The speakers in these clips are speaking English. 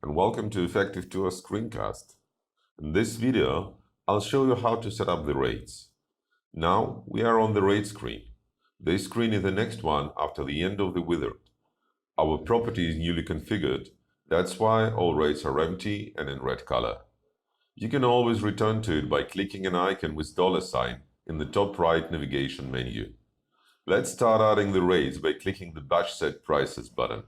and welcome to Effective Tours screencast. In this video, I'll show you how to set up the rates. Now we are on the rate screen. This screen is the next one after the end of the wizard. Our property is newly configured, that's why all rates are empty and in red color. You can always return to it by clicking an icon with $sign in the top right navigation menu. Let's start adding the rates by clicking the Batch Set Prices button.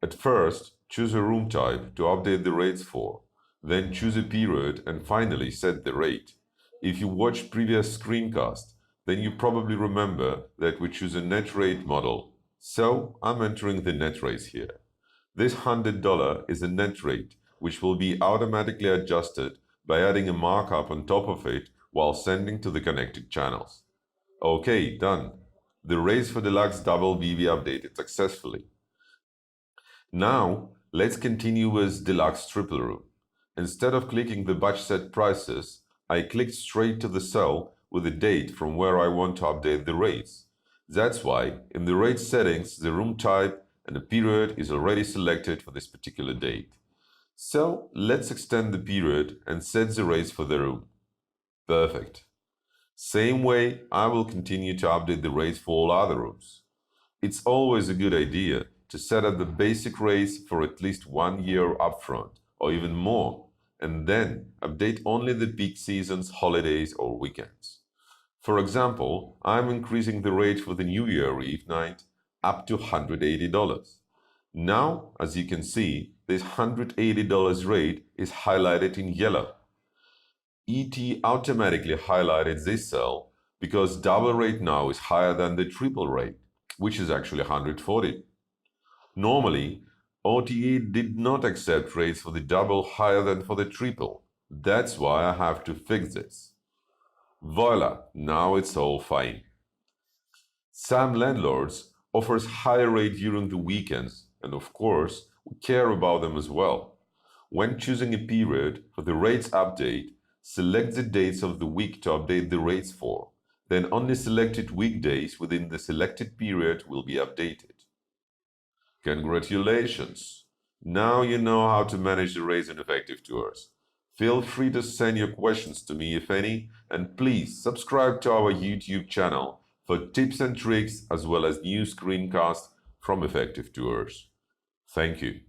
At first, choose a room type to update the rates for, then choose a period and finally set the rate. If you watched previous screencast, then you probably remember that we choose a net rate model. So I'm entering the net rates here. This $100 is a net rate, which will be automatically adjusted by adding a markup on top of it while sending to the connected channels. Okay, done. The rates for Deluxe Double BV updated successfully. Now, let's continue with Deluxe Triple Room. Instead of clicking the Batch Set Prices, I clicked straight to the cell with a date from where I want to update the rates. That's why, in the rate settings, the room type and the period is already selected for this particular date. So, let's extend the period and set the rates for the room. Perfect. Same way, I will continue to update the rates for all other rooms. It's always a good idea to set up the basic rates for at least 1 year upfront, or even more, and then update only the peak seasons, holidays, or weekends. For example, I'm increasing the rate for the New Year Eve night up to $180. Now, as you can see, this $180 rate is highlighted in yellow. ET automatically highlighted this cell because double rate now is higher than the triple rate, which is actually 140. Normally, OTA did not accept rates for the double higher than for the triple. That's why I have to fix this. Voila, now it's all fine. Some landlords offers higher rate during the weekends, and of course, we care about them as well. When choosing a period for the rates update, select the dates of the week to update the rates for. Then only selected weekdays within the selected period will be updated. Congratulations! Now you know how to manage the rates in Effective Tours. Feel free to send your questions to me if any, and please subscribe to our YouTube channel for tips and tricks as well as new screencasts from Effective Tours. Thank you.